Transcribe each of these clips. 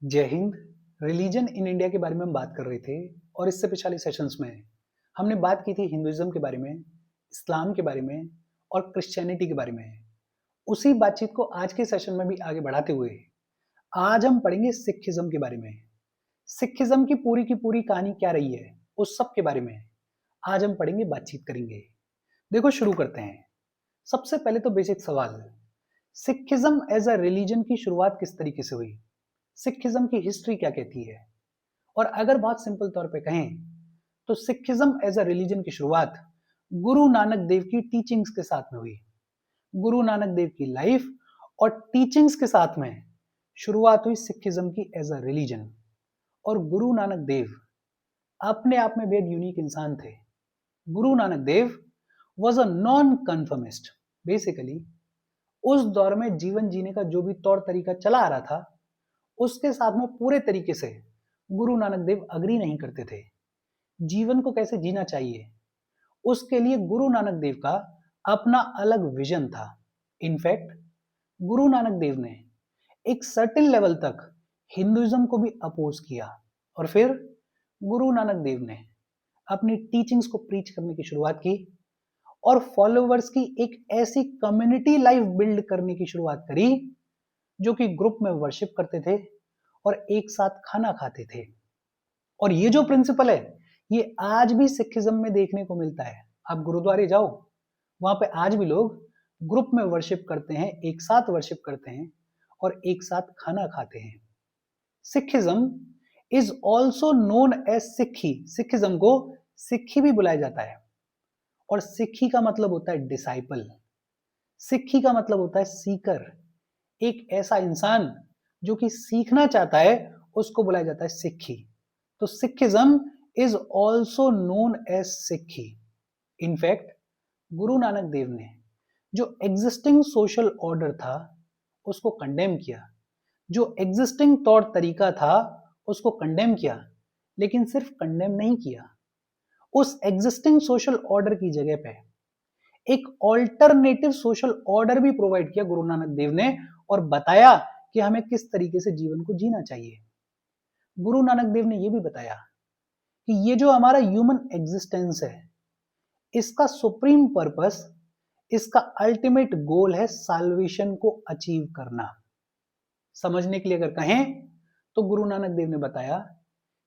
जय Hind. Religion in India के बारे में हम बात कर रहे थे और इससे पिछले सेशंस में हमने बात की थी हिंदुइज्म के बारे में, इस्लाम के बारे में और क्रिश्चियनिटी के बारे में। उसी बातचीत को आज के सेशन में भी आगे बढ़ाते हुए आज हम पढ़ेंगे सिखिज्म के बारे में। सिखिज्म की पूरी कहानी क्या रही है उस सब के बारे में आज हम पढ़ेंगे, बातचीत करेंगे। देखो, शुरू करते हैं। सबसे पहले तो बेसिक सवाल, सिखिज्म एज अ रिलीजन की शुरुआत किस तरीके से हुई? सिखिज्म की हिस्ट्री क्या कहती है? और अगर बहुत सिंपल तौर पे कहें तो सिखिज्म एज अ रिलीजन की शुरुआत गुरु नानक देव की टीचिंग्स के साथ में हुई। गुरु नानक देव की लाइफ और टीचिंग्स के साथ में शुरुआत हुई सिखिज्म की एज अ रिलीजन। और गुरु नानक देव अपने आप में बेहद यूनिक इंसान थे। Guru Nanak Dev was a non conformist. Basically उस दौर में जीवन जीने का जो भी तौर तरीका चला आ रहा था उसके साथ में पूरे तरीके से गुरु नानक देव अग्री नहीं करते थे। जीवन को कैसे जीना चाहिए उसके लिए गुरु नानक देव का अपना अलग विजन था। इनफैक्ट गुरु नानक देव ने एक सर्टेन लेवल तक हिंदुइज्म को भी अपोज किया और फिर गुरु नानक देव ने अपनी टीचिंग्स को प्रीच करने की शुरुआत की और फॉलोवर्स की एक ऐसी कम्युनिटी लाइफ बिल्ड करने की शुरुआत करी जो कि ग्रुप में वर्शिप करते थे और एक साथ खाना खाते थे। और ये जो प्रिंसिपल है ये आज भी सिखिज्म में देखने को मिलता है। आप गुरुद्वारे जाओ, वहां पे आज भी लोग ग्रुप में वर्शिप करते हैं, एक साथ वर्शिप करते हैं और एक साथ खाना खाते हैं। Sikhism is also known as Sikhi. Sikhism को सिक्खी भी बुलाया जाता है और सिक्खी का मतलब होता है डिसाइपल। सिक्खी का मतलब होता है सीकर। एक ऐसा इंसान जो कि सीखना चाहता है उसको बुलाया जाता है सिक्खी। तो Sikhism is also known as Sikhi. In fact Guru Nanak देव ने जो एग्जिस्टिंग सोशल ऑर्डर था उसको कंडेम किया, जो एग्जिस्टिंग तौर तरीका था उसको कंडेम किया, लेकिन सिर्फ कंडेम नहीं किया, उस एग्जिस्टिंग सोशल ऑर्डर की जगह पे एक ऑल्टरनेटिव सोशल ऑर्डर भी प्रोवाइड किया गुरु नानक देव ने और बताया कि हमें किस तरीके से जीवन को जीना चाहिए। गुरु नानक देव ने यह भी बताया कि ये जो हमारा ह्यूमन एग्जिस्टेंस है इसका सुप्रीम पर्पस, इसका अल्टीमेट गोल है साल्वेशन को अचीव करना। समझने के लिए अगर कहें तो गुरु नानक देव ने बताया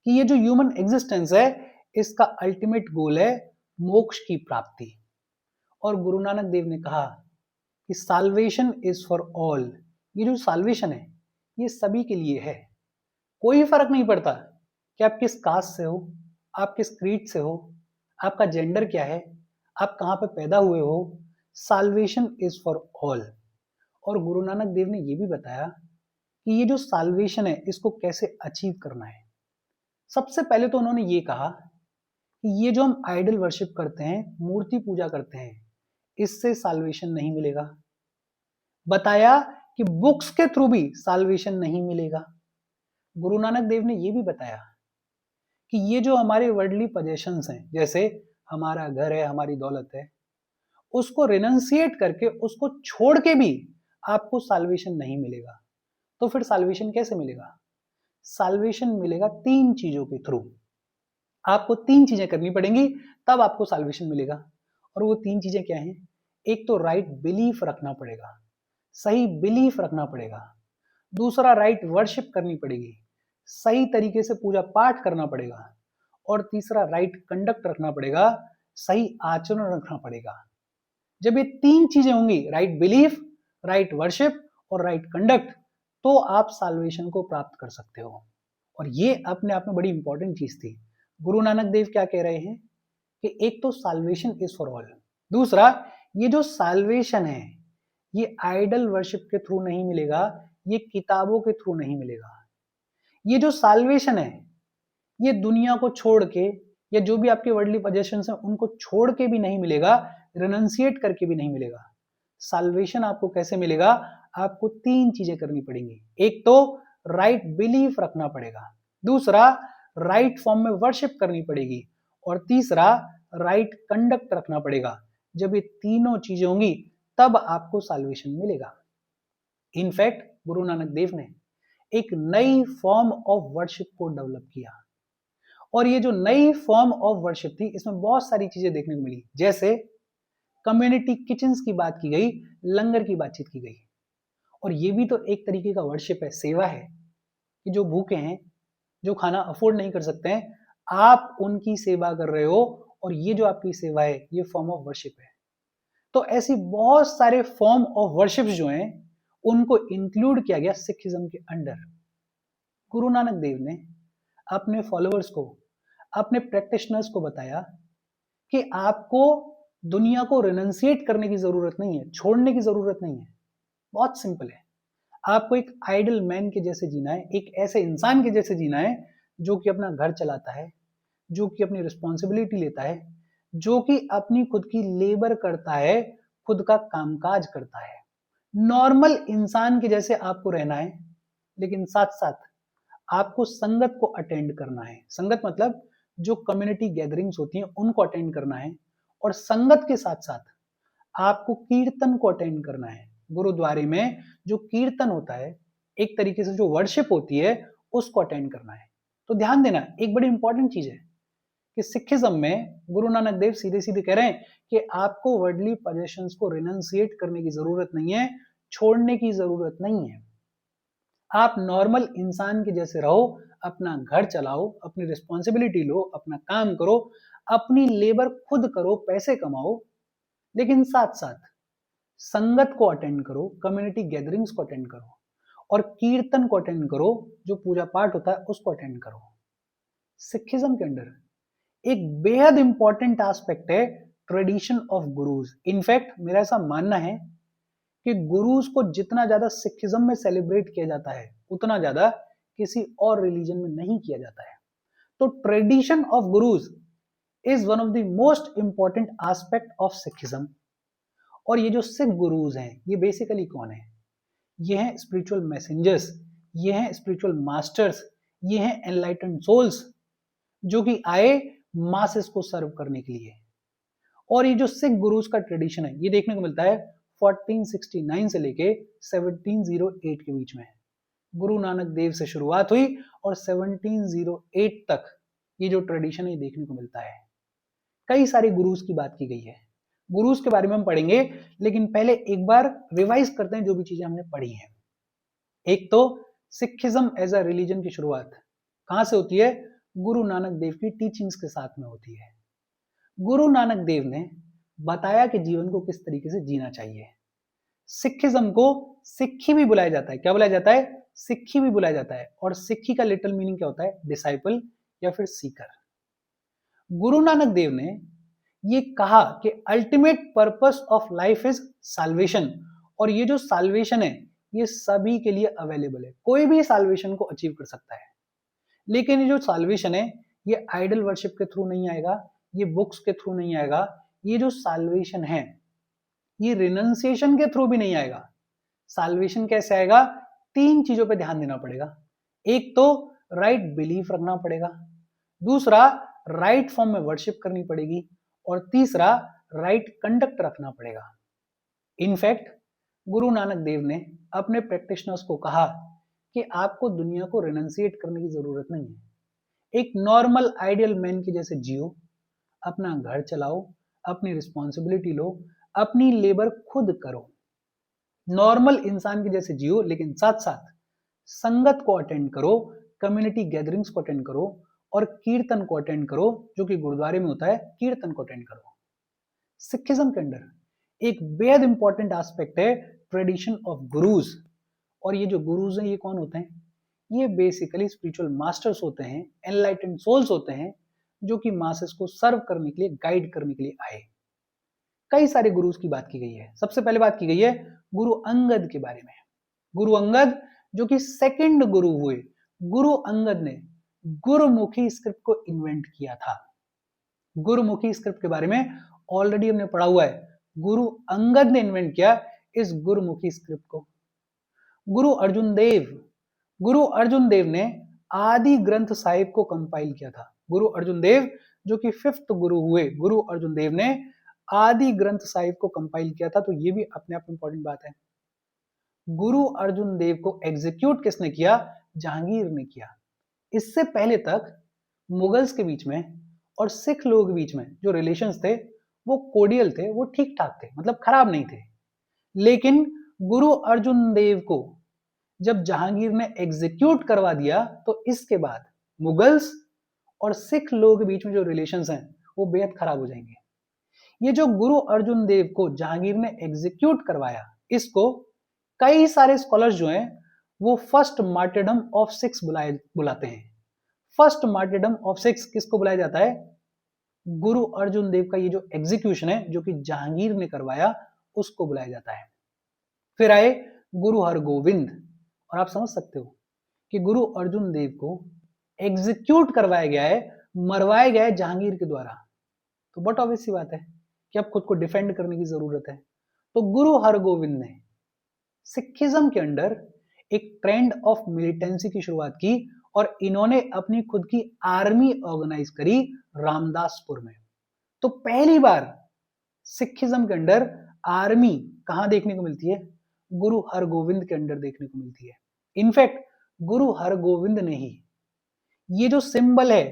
कि ये जो ह्यूमन एग्जिस्टेंस है इसका अल्टीमेट गोल है मोक्ष की प्राप्ति। और गुरु नानक देव ने कहा कि साल्वेशन इज फॉर ऑल। ये जो साल्वेशन है ये सभी के लिए है। कोई फर्क नहीं पड़ता कि आप किस कास्ट से हो, आप किस क्रीड से हो, आपका जेंडर क्या है, आप कहाँ पे पैदा हुए हो। Salvation is for all. और गुरु नानक देव ने ये भी बताया कि ये जो साल्वेशन है इसको कैसे अचीव करना है। सबसे पहले तो उन्होंने ये कहा कि ये जो हम आइडल वर्शिप करते हैं, मूर्ति पूजा करते हैं, इससे साल्वेशन नहीं मिलेगा। बताया कि बुक्स के थ्रू भी साल्वेशन नहीं मिलेगा। गुरु नानक देव ने यह भी बताया कि ये जो हमारे वर्ल्डली पोजेशंस हैं, जैसे हमारा घर है, हमारी दौलत है, उसको रिनंसिएट करके, उसको छोड़ के भी आपको साल्वेशन नहीं मिलेगा। तो फिर साल्वेशन कैसे मिलेगा? साल्वेशन मिलेगा तीन चीजों के थ्रू। आपको तीन चीजें करनी पड़ेंगी तब आपको साल्वेशन मिलेगा। और वो तीन चीजें क्या हैं? एक तो राइट बिलीफ रखना पड़ेगा, सही बिलीफ रखना पड़ेगा। दूसरा राइट वर्शिप करनी पड़ेगी, सही तरीके से पूजा पाठ करना पड़ेगा। और तीसरा राइट कंडक्ट रखना पड़ेगा, सही आचरण रखना पड़ेगा। जब ये तीन चीजें होंगी, राइट बिलीफ, राइट वर्शिप और राइट कंडक्ट, तो आप साल्वेशन को प्राप्त कर सकते हो। और ये अपने आप में बड़ी इंपॉर्टेंट चीज थी। गुरु नानक देव क्या कह रहे हैं कि एक तो साल्वेशन इज फॉर ऑल, दूसरा ये जो साल्वेशन है ये आइडल वर्शिप के थ्रू नहीं मिलेगा, ये किताबों के थ्रू नहीं मिलेगा। ये जो साल्वेशन है ये दुनिया को छोड़ के या जो भी आपके वर्ल्डली पोजेशंस हैं उनको छोड़ के भी नहीं मिलेगा, रिनंसिएट करके भी नहीं मिलेगा। साल्वेशन आपको कैसे मिलेगा? आपको तीन चीजें करनी पड़ेंगी। एक तो राइट बिलीफ रखना पड़ेगा, दूसरा राइट फॉर्म में वर्शिप करनी पड़ेगी और तीसरा राइट कंडक्ट रखना पड़ेगा। जब ये तीनों चीजें होंगी तब आपको साल्वेशन मिलेगा। इनफैक्ट गुरु नानक देव ने एक नई फॉर्म ऑफ वर्शिप को डेवलप किया। और ये जो नई फॉर्म ऑफ वर्शिप थी, इसमें बहुत सारी चीजें देखने को मिली, जैसे कम्युनिटी किचन्स की बात की गई, लंगर की बातचीत की गई। और ये भी तो एक तरीके का वर्शिप है, सेवा है, कि जो भूखे हैं, जो खाना अफोर्ड नहीं कर सकते हैं, आप उनकी सेवा कर रहे हो, और ये जो आपकी सेवा है ये फॉर्म ऑफ वर्शिप है। तो ऐसी बहुत सारे फॉर्म ऑफ वर्शिप जो हैं उनको इंक्लूड किया गया सिखिज्म के अंडर। गुरु नानक देव ने अपने फॉलोअर्स को, अपने प्रैक्टिशनर्स को बताया कि आपको दुनिया को रिनंसिएट करने की जरूरत नहीं है, छोड़ने की जरूरत नहीं है। बहुत सिंपल है, आपको एक आइडल मैन के जैसे जीना है, एक ऐसे इंसान के जैसे जीना है जो कि अपना घर चलाता है, जो कि अपनी रिस्पॉन्सिबिलिटी लेता है, जो कि अपनी खुद की लेबर करता है, खुद का कामकाज करता है। नॉर्मल इंसान के जैसे आपको रहना है, लेकिन साथ साथ आपको संगत को अटेंड करना है। संगत मतलब जो कम्युनिटी गैदरिंग्स होती हैं उनको अटेंड करना है, और संगत के साथ साथ आपको कीर्तन को अटेंड करना है। गुरुद्वारे में जो कीर्तन होता है, एक तरीके से जो वर्शिप होती है, उसको अटेंड करना है। तो ध्यान देना, एक बड़ी इंपॉर्टेंट चीज है कि सिखिज्म में गुरु नानक देव सीधे सीधे कह रहे हैं कि आपको वर्ल्डली पोजेशंस को रिनंसिएट करने की जरूरत नहीं है, छोड़ने की जरूरत नहीं है। आप नॉर्मल इंसान के जैसे रहो, अपना घर चलाओ, अपनी रिस्पॉन्सिबिलिटी लो, अपना काम करो, अपनी लेबर खुद करो, पैसे कमाओ, लेकिन साथ साथ संगत को अटेंड करो, कम्युनिटी गैदरिंग्स को अटेंड करो, और कीर्तन को अटेंड करो, जो पूजा पाठ होता है उसको अटेंड करो। सिखिज्म के अंदर एक बेहद इंपॉर्टेंट एस्पेक्ट है ट्रेडिशन ऑफ गुरुज। इनफैक्ट मेरा ऐसा मानना है कि गुरुज को जितना ज्यादा सिखिज्म में सेलिब्रेट किया जाता है, उतना ज्यादा किसी और रिलीजन में नहीं किया जाता है। तो tradition of gurus is one of the most important aspect of Sikhism. और ये जो सिख गुरुज हैं, ये बेसिकली कौन है? ये हैं स्पिरिचुअल मैसेंजर्स, ये हैं स्पिरिचुअल मास्टर्स, ये हैं एनलाइटेंड सोल्स, जो कि आए मासेस को सर्व करने के लिए। और ये जो सिख गुरुज का ट्रेडिशन है, ये देखने को मिलता है 1469 से लेके 1708 के बीच में। गुरु नानक देव से शुरुआत हुई और 1708 तक ये जो ट्रेडिशन है देखने को मिलता है। कई सारे गुरुज की बात की गई है, गुरुज के बारे में हम पढ़ेंगे, लेकिन पहले एक बार रिवाइज करते हैं जो भी चीजें हमने पढ़ी हैं। एक तो सिखिज्म एज अ रिलीजन की शुरुआत कहां से होती है? गुरु नानक देव की टीचिंग्स के साथ में होती है। गुरु नानक देव ने बताया कि जीवन को किस तरीके से जीना चाहिए। सिखिज्म को सिक्खी भी बुलाया जाता है। क्या बुलाया जाता है? सिक्खी भी बुलाया जाता है। और सिक्खी का लिटिल मीनिंग क्या होता है? डिसाइपल या फिर सीकर। गुरु नानक देव ने ये कहा कि ultimate purpose of life is salvation. और ये जो साल्वेशन है ये सभी के लिए अवेलेबल है, कोई भी साल्वेशन को अचीव कर सकता है। लेकिन ये जो साल्वेशन है ये आइडल वर्शिप के थ्रू नहीं आएगा, ये बुक्स के थ्रू नहीं आएगा। ये जो साल्वेशन है ये रिनंसिएशन के थ्रू भी नहीं आएगा। साल्वेशन कैसे आएगा? 3 चीजों पे ध्यान देना पड़ेगा। एक तो राइट बिलीफ रखना पड़ेगा, दूसरा राइट फॉर्म में वर्शिप करनी पड़ेगी, और तीसरा राइट कंडक्ट रखना पड़ेगा। इनफैक्ट गुरु नानक देव ने अपने प्रैक्टिशनर्स को कहा कि आपको दुनिया को रिनंसिएट करने की जरूरत नहीं है। एक नॉर्मल आइडियल मैन के जैसे जियो, अपना घर चलाओ, अपनी रिस्पॉन्सिबिलिटी लो, अपनी लेबर खुद करो। नॉर्मल इंसान के जैसे जियो, लेकिन साथ साथ संगत को अटेंड करो, कम्युनिटी गैदरिंग्स को अटेंड करो, और कीर्तन को अटेंड करो, जो कि गुरुद्वारे में होता है, कीर्तन को अटेंड करो। सिखिज्म के अंदर एक बेहद इंपॉर्टेंट एस्पेक्ट है ट्रेडिशन ऑफ गुरुज। और ये जो गुरुज हैं ये कौन होते हैं? ये बेसिकली स्पिरिचुअल मास्टर्स होते हैं, एनलाइटेंड सोल्स होते हैं, जो कि मासेस को सर्व करने के लिए, गाइड करने के लिए आए। कई सारे गुरुज की बात की गई है। सबसे पहले बात की गई है गुरु अंगद के बारे में। गुरु अंगद जो कि सेकंड गुरु हुए। गुरु अंगद ने गुरुमुखी स्क्रिप्ट को इन्वेंट किया था। गुरुमुखी स्क्रिप्ट के बारे में ऑलरेडी हमने पढ़ा हुआ है। गुरु अंगद ने इन्वेंट किया इस गुरुमुखी स्क्रिप्ट को। गुरु अर्जुन देव ने आदि ग्रंथ साहिब को कंपाइल किया था। गुरु अर्जुन देव जो कि 5th गुरु हुए, गुरु अर्जुन देव ने आदि ग्रंथ साहिब को कंपाइल किया था। तो ये भी अपने आप इंपॉर्टेंट बात है। गुरु अर्जुन देव को एग्जीक्यूट किसने किया? जहांगीर ने किया। इससे पहले तक मुगल्स के बीच में और सिख लोगों के बीच में जो रिलेशंस थे वो कोडियल थे, वो ठीक ठाक थे, मतलब खराब नहीं थे। लेकिन गुरु अर्जुन देव को जब जहांगीर ने एग्जीक्यूट करवा दिया तो इसके बाद मुगल्स और सिख लोगों के बीच में जो रिलेशंस हैं वो बेहद खराब हो जाएंगे। ये जो गुरु अर्जुन देव को जहांगीर ने एग्जीक्यूट करवाया, इसको कई सारे स्कॉलर्स जो हैं वो फर्स्ट मार्टिरडम ऑफ सिक्स बुलाते हैं। फर्स्ट मार्टिरडम ऑफ सिक्स किसको बुलाया जाता है? गुरु अर्जुन देव का ये जो एग्जीक्यूशन है जो कि जहांगीर ने करवाया उसको बुलाया जाता है। फिर आए गुरु हरगोविंद, और आप समझ सकते हो कि गुरु अर्जुन देव को एग्जीक्यूट करवाया गया है, मरवाया गया है जहांगीर के द्वारा। तो बट ऑब्वियस सी बात है कि अब खुद को डिफेंड करने की जरूरत है। तो गुरु हरगोविंद ने सिखिज्म के अंदर एक ट्रेंड ऑफ मिलिटेंसी की शुरुआत की और इन्होंने अपनी खुद की आर्मी ऑर्गेनाइज करी रामदासपुर में। तो पहली बार सिखिज्म के अंदर आर्मी कहां देखने को मिलती है? गुरु हरगोविंद के अंदर देखने को मिलती है। इनफैक्ट गुरु हरगोविंद ने ही ये जो सिंबल है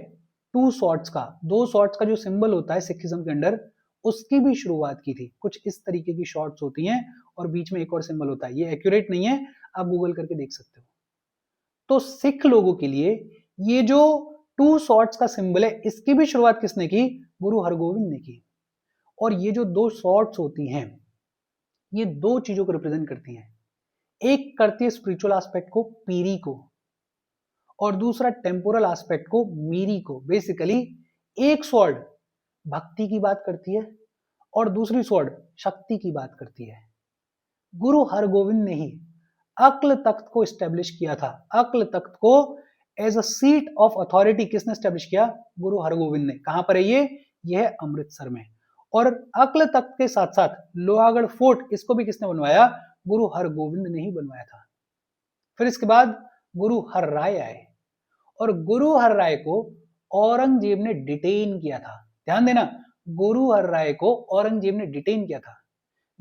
टू सॉर्ड्स का, दो सॉर्ड्स का जो सिंबल होता है सिखिज्म के अंदर, उसकी भी शुरुआत की थी। कुछ इस तरीके की शॉर्ट्स होती हैं और बीच में एक और सिंबल होता है। ये एक्यूरेट नहीं है, आप गूगल करके देख सकते हो। तो सिख लोगों के लिए ये जो टू सॉर्ड्स का सिंबल है इसकी भी शुरुआत किसने की? गुरु हरगोविंद ने की। और ये जो दो सॉर्ड्स होती हैं ये दो चीजों को रिप्रेजेंट करती हैं। एक करती है स्पिरिचुअल एस्पेक्ट को, पीरी को, और दूसरा टेम्पोरल एस्पेक्ट को, मीरी को। बेसिकली एक स्वॉर्ड भक्ति की बात करती है और दूसरी स्वॉर्ड शक्ति की बात करती है। गुरु हरगोविंद ने ही अक्ल तख्त को स्टैब्लिश किया था। अक्ल तख्त को as a seat of authority किसने स्टैब्लिश किया? गुरु हरगोविंद ने। कहां पर है ये है अमृतसर में। और अक्ल तख्त के साथ साथ लोहागढ़ फोर्ट, इसको भी किसने बनवाया? गुरु हरगोविंद ने ही बनवाया था। फिर इसके बाद गुरु हर राय आए और गुरु हर राय को औरंगजेब ने डिटेन किया था। ध्यान देना, गुरु हर राय को औरंगजेब ने डिटेन किया था।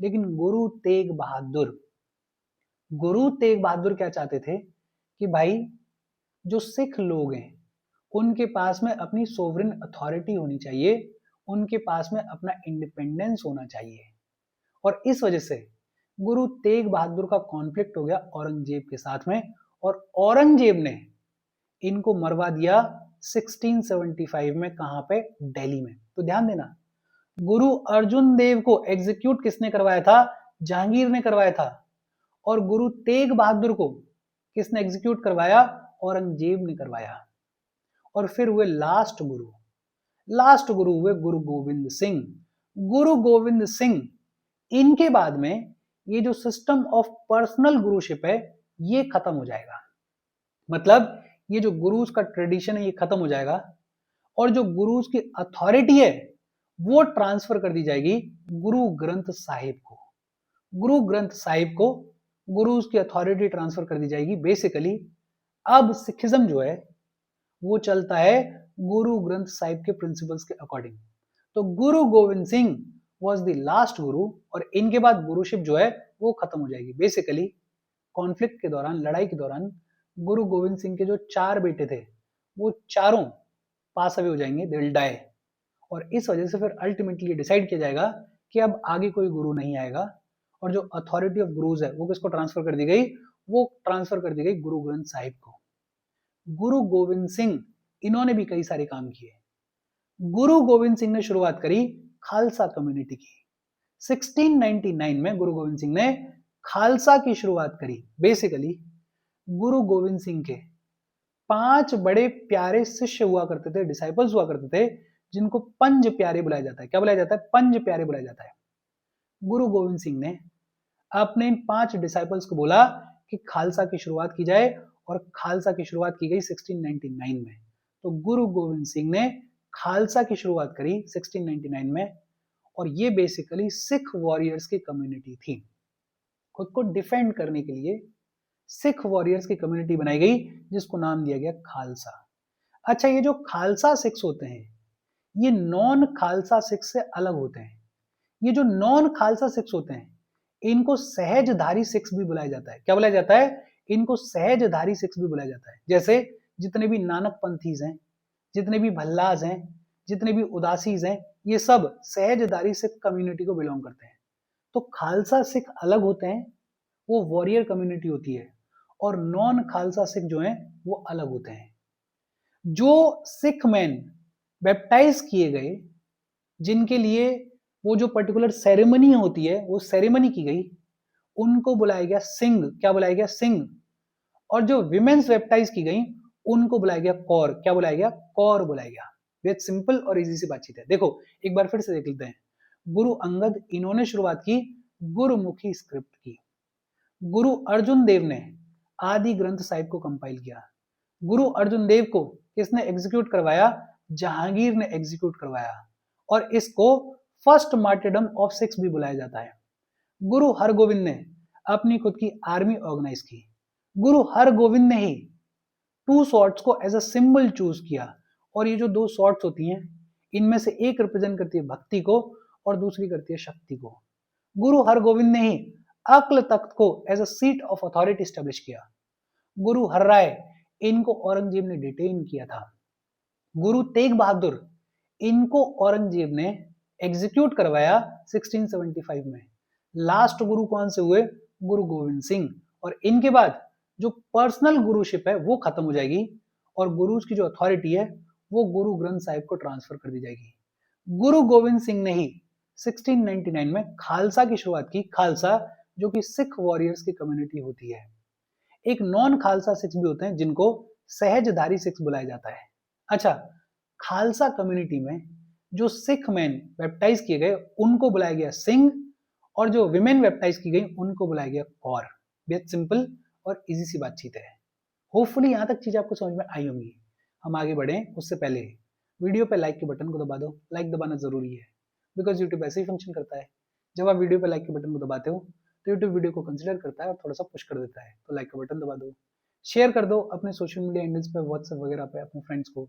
लेकिन गुरु तेग बहादुर क्या चाहते थे कि भाई जो सिख लोग हैं उनके पास में अपनी सोवरेन अथॉरिटी होनी चाहिए, उनके पास में अपना इंडिपेंडेंस होना चाहिए। और इस वजह से गुरु तेग बहादुर का कॉन्फ्लिक्ट हो गया औरंगजेब के साथ में, और औरंगजेब ने इनको मरवा दिया 1675 में। कहां पे? दिल्ली में। तो ध्यान देना, गुरु अर्जुन देव को एग्जीक्यूट किसने करवाया था? जहांगीर ने करवाया था। और गुरु तेग बहादुर को किसने एग्जीक्यूट करवाया? औरंगजेब ने करवाया। और फिर हुए लास्ट गुरु हुए गुरु गोविंद सिंह। गुरु गोविंद सिंह, इनके बाद में ये जो सिस्टम ऑफ पर्सनल गुरुशिप है ये खत्म हो जाएगा। मतलब ये जो गुरुज का ट्रेडिशन है ये खत्म हो जाएगा और जो गुरुज की अथॉरिटी है वो ट्रांसफर कर दी जाएगी गुरु ग्रंथ साहिब को। गुरु ग्रंथ साहिब को गुरुज की अथॉरिटी ट्रांसफर कर दी जाएगी। बेसिकली अब सिखिज्म जो है वो चलता है गुरु ग्रंथ साहिब के प्रिंसिपल्स के अकॉर्डिंग। तो गुरु Govind Singh was the last गुरु और इनके बाद गुरुशिप जो है वो खत्म हो जाएगी। बेसिकली कॉन्फ्लिक्ट के दौरान, लड़ाई के दौरान गुरु गोविंद सिंह के जो 4 बेटे थे वो चारों पास अवे हो जाएंगे, दे विल डाई। और इस वजह से फिर अल्टीमेटली डिसाइड किया जाएगा कि अब आगे कोई गुरु नहीं आएगा और जो अथॉरिटी ऑफ गुरुज है वो किसको ट्रांसफर कर दी गई? वो ट्रांसफर कर दी गई गुरु ग्रंथ साहिब को। गुरु गोविंद सिंह, इन्होंने भी कई सारे काम किए। गुरु गोविंद सिंह ने शुरुआत करी खालसा कम्युनिटी की। 1699 में गुरु गोविंद सिंह ने खालसा की शुरुआत करी। बेसिकली गुरु गोविंद सिंह के 5 बड़े प्यारे शिष्य हुआ करते थे, डिसाइपल्स हुआ करते थे, जिनको पंज प्यारे बुलाया जाता है। क्या बुलाया जाता है? पंज प्यारे बुलाया जाता है। गुरु गोविंद सिंह ने अपने इन 5 डिसाइपल्स को बोला कि खालसा की शुरुआत की जाए और खालसा की शुरुआत की गई 1699 में। तो गुरु गोविंद सिंह ने खालसा की शुरुआत करी 1699 में और ये बेसिकली सिख वॉरियर्स की कम्युनिटी थी। खुद को डिफेंड करने के लिए सिख वॉरियर्स की कम्युनिटी बनाई गई जिसको नाम दिया गया खालसा। अच्छा, ये जो खालसा सिख्स होते हैं ये नॉन खालसा सिख्स से अलग होते हैं। ये जो नॉन खालसा सिख्स होते हैं इनको सहजधारी सिख्स भी बुलाया जाता है। क्या बुलाया जाता है? इनको सहजधारी सिक्स भी बुलाया जाता है। जैसे जितने भी नानक पंथीज हैं, जितने भी भल्लाज हैं, जितने भी उदासीज हैं, ये सब सहजधारी सिख कम्युनिटी को बिलोंग करते हैं। तो खालसा सिख अलग होते हैं, वो वॉरियर कम्युनिटी होती है, और नॉन खालसा सिख जो हैं वो अलग होते हैं। जो सिख मैन बैप्टाइज किए गए, जिनके लिए वो जो पर्टिकुलर सेरेमनी होती है वो सेरेमनी की गई, उनको बुलाया गया सिंह। क्या बुलाया गया? सिंह। और जो विमेन्स बैप्टाइज की गई उनको बुलाया गया कौर। क्या बुलाया गया? कौर बुलाया गया। बहुत सिंपल और इजी सी बातचीत है। देखो एक बार फिर से देख लेते हैं। गुरु अंगद, इन्होंने शुरुआत की गुरुमुखी स्क्रिप्ट की। गुरु अर्जुन देव ने आदि ग्रंथ साहिब को कंपाइल किया। गुरु अर्जुन देव को किसने एग्जीक्यूट करवाया? जहांगीर ने एग्जीक्यूट करवाया। और इसको फर्स्ट मार्टिरडम ऑफ सिक्स भी बुलाया जाता है। गुरु हरगोविंद ने अपनी खुद की आर्मी ऑर्गेनाइज की। गुरु हरगोविंद ने ही टू स्वॉर्ड्स को एज अ सिंबल चूज किया। और ये जो दो स्वॉर्ड्स होती हैं, इनमें से एक रिप्रेजेंट करती है भक्ति को और दूसरी करती है शक्ति को। गुरु हरगोविंद ने ही अक्ल तख्त को as a seat of authority establish किया। गुरु हरराय, इनको औरंगजेब ने डिटेन किया था। गुरु तेग बहादुर, इनको औरंगजेब ने एग्जीक्यूट करवाया 1675 में। लास्ट गुरु कौन से हुए? गुरु गोविंद सिंह। और इनके बाद जो पर्सनल गुरुशिप है वो खत्म हो जाएगी और गुरुज की जो अथॉरिटी है वो गुरु ग्रंथ साहिब को ट्रांसफर कर दी जाएगी। गुरु गोविंद सिंह ने ही 1699 में खालसा की शुरुआत की। खालसा जो कि सिख वॉरियर्स की कम्युनिटी होती है। एक नॉन खालसा सिख भी होते हैं जिनको सहजधारी सिख बुलाया जाता है। अच्छा, खालसा कम्युनिटी में जो सिख मैन बैप्टाइज किए गए उनको बुलाया गया सिंह, और जो विमेन बैप्टाइज की गई उनको बुलाया गया कौर। बेहद सिंपल और इजी सी बातचीत है। होपफुली यहाँ तक चीज आपको समझ में आई होंगी। हम आगे बढ़े उससे पहले वीडियो पे लाइक के बटन को दबा दो। लाइक दबाना जरूरी है बिकॉज यूट्यूब ऐसे ही फंक्शन करता है। जब आप वीडियो पे लाइक के बटन को दबाते हो तो यूट्यूब वीडियो को कंसिडर करता है और थोड़ा सा पुश कर देता है। तो लाइक का बटन दबा दो, शेयर कर दो अपने सोशल मीडिया हैंडल्स पे, व्हाट्सएप वगैरह पे अपने फ्रेंड्स को।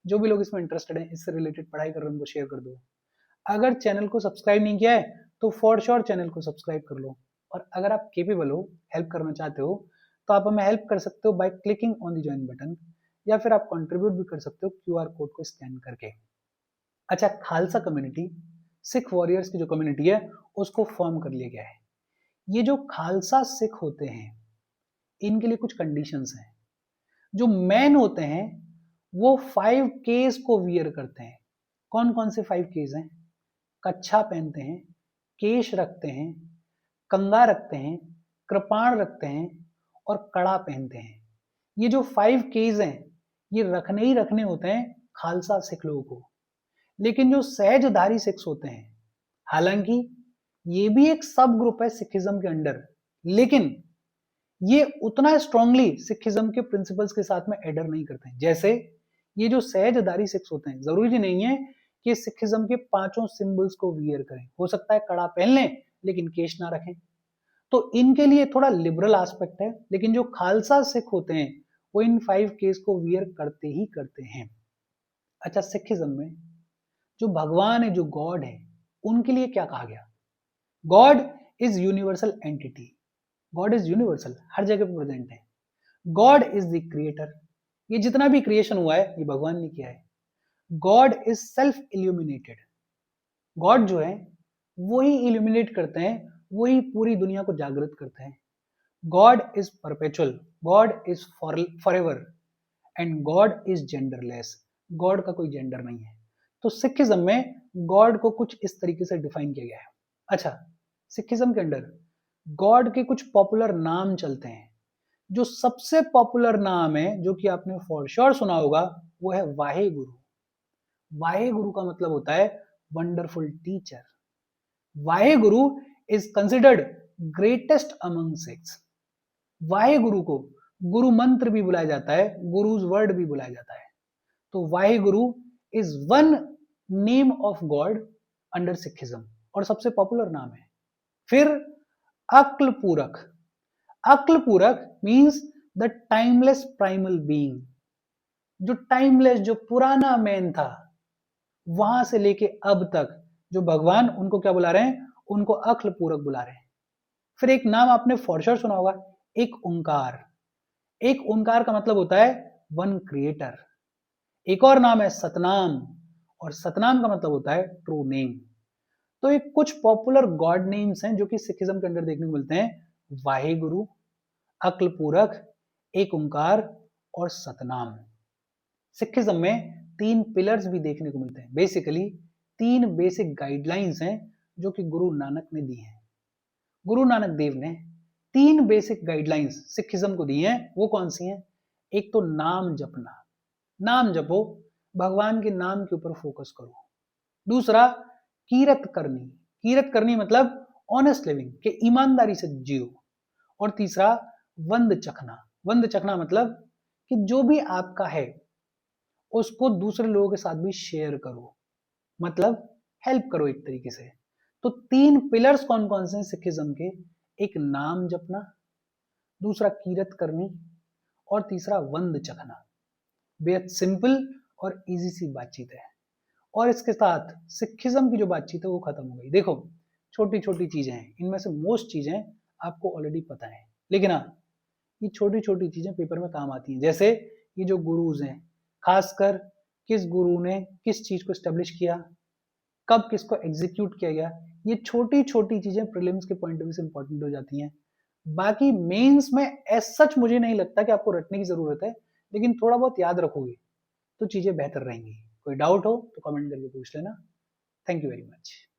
जो भी लोग इसमें इंटरेस्टेड हैं, इससे रिलेटेड पढ़ाई कर रहे हैं, उनको शेयर कर दो। अगर चैनल को सब्सक्राइब नहीं किया है तो फॉर श्योर चैनल को सब्सक्राइब कर लो। और अगर आप केपेबल हो, हेल्प करना चाहते हो, तो आप हमें हेल्प कर सकते हो by clicking on the join button, या फिर आप कंट्रीब्यूट भी कर सकते हो क्यूआर कोड को स्कैन करके। अच्छा, खालसा कम्युनिटी सिख वॉरियर्स की जो कम्युनिटी है उसको फॉर्म कर लिया गया है। ये जो खालसा सिख होते हैं इनके लिए कुछ कंडीशंस हैं। जो मैन होते हैं वो 5 केस को वियर करते हैं। कौन कौन से 5 केस हैं? कच्छा पहनते हैं, केश रखते हैं, कंगा रखते हैं, कृपाण रखते हैं और कड़ा पहनते हैं। ये जो 5 केस हैं ये रखने ही रखने होते हैं खालसा सिख लोगों को। लेकिन जो सहजधारी सिख्स होते हैं, हालांकि ये भी एक सब ग्रुप है सिखिज्म के अंडर, लेकिन ये उतना स्ट्रांगली सिखिज्म के प्रिंसिपल्स के साथ में एडर नहीं करते हैं। जैसे ये जो सहजधारी सिख्स होते हैं, जरूरी नहीं है कि सिखिज्म के 5 सिंबल्स को वियर करें। हो सकता है कड़ा पहन लें लेकिन केश ना रखें, तो इनके लिए थोड़ा लिबरल एस्पेक्ट है। लेकिन जो खालसा सिख होते हैं वो इन 5 केस को वियर करते ही करते हैं। अच्छा, सिखिज्म में जो भगवान है, जो गॉड है, उनके लिए क्या कहा गया? God is universal entity. God is universal, हर जगह पे प्रेजेंट है। God is the creator. ये जितना भी क्रिएशन हुआ है ये भगवान ने किया है। God is self illuminated. God जो है वही इल्यूमिनेट करते हैं, वही पूरी दुनिया को जागृत करते हैं। God is perpetual, God is forever, and God is genderless. God का कोई जेंडर नहीं है। तो सिखिज्म में गॉड को कुछ इस तरीके से डिफाइन किया गया है। अच्छा, सिखिज्म के अंदर गॉड के कुछ पॉपुलर नाम चलते हैं। जो सबसे पॉपुलर नाम है, जो कि आपने फॉर श्योर सुना होगा, वो है वाहे गुरु। वाहे गुरु का मतलब होता है wonderful teacher. Waheguru is considered greatest among Sikhs. Waheguru को गुरु मंत्र भी बुलाया जाता है, गुरुज वर्ड भी बुलाया जाता है। तो Wahe Guru is one name of God under Sikhism और सबसे पॉपुलर नाम है। फिर अक्ल पूरक। अक्ल पूरक means the timeless primal being. जो टाइमलेस, जो पुराना मैन था, वहां से लेके अब तक जो भगवान, उनको क्या बुला रहे हैं? उनको अक्ल पूरक बुला रहे हैं। फिर एक नाम आपने फॉर श्योर सुना होगा, एक ओंकार। एक ओंकार का मतलब होता है वन क्रिएटर। एक और नाम है सतनाम, और सतनाम का मतलब होता है ट्रू नेम। तो ये कुछ पॉपुलर गॉड नेम्स हैं जो कि सिखिज्म के अंदर देखने को मिलते हैं। वाहे गुरु, अक्ल पूरक, एक ओंकार और सतनाम। सिखिज्म में 3 पिलर्स भी देखने को मिलते हैं। बेसिकली 3 बेसिक गाइडलाइंस हैं जो कि गुरु नानक ने दी हैं। गुरु नानक देव ने 3 बेसिक गाइडलाइंस सिखिज्म को दी हैं। वो कौन सी हैं? एक तो नाम जपना, नाम जपो, भगवान के नाम के ऊपर फोकस करो। दूसरा कीरत करनी, कीरत करनी मतलब ऑनेस्ट लिविंग, के ईमानदारी से जियो। और तीसरा वंद चखना, वंद चखना मतलब कि जो भी आपका है उसको दूसरे लोगों के साथ भी शेयर करो, मतलब हेल्प करो एक तरीके से। तो 3 पिलर्स कौन कौन से हैं सिखिज्म के? एक नाम जपना, दूसरा कीरत करनी और तीसरा वंद चखना। बेहद सिंपल और इजी सी बातचीत है। और इसके साथ सिखिज्म की जो बातचीत है वो खत्म हो गई। देखो छोटी छोटी चीजें हैं, इनमें से मोस्ट चीजें आपको ऑलरेडी पता है, लेकिन हाँ ये छोटी छोटी चीजें पेपर में काम आती हैं। जैसे ये जो गुरुज हैं, खासकर किस गुरु ने किस चीज को स्टेब्लिश किया, कब किसको एग्जीक्यूट किया गया, ये छोटी छोटी चीजें प्रीलिम्स के पॉइंट ऑफ व्यू से इंपॉर्टेंट हो जाती हैं। बाकी मेंस में एज सच मुझे नहीं लगता कि आपको रटने की जरूरत है, लेकिन थोड़ा बहुत याद रखोगे तो चीजें बेहतर रहेंगी। कोई डाउट हो तो कमेंट करके पूछ लेना। Thank you very much.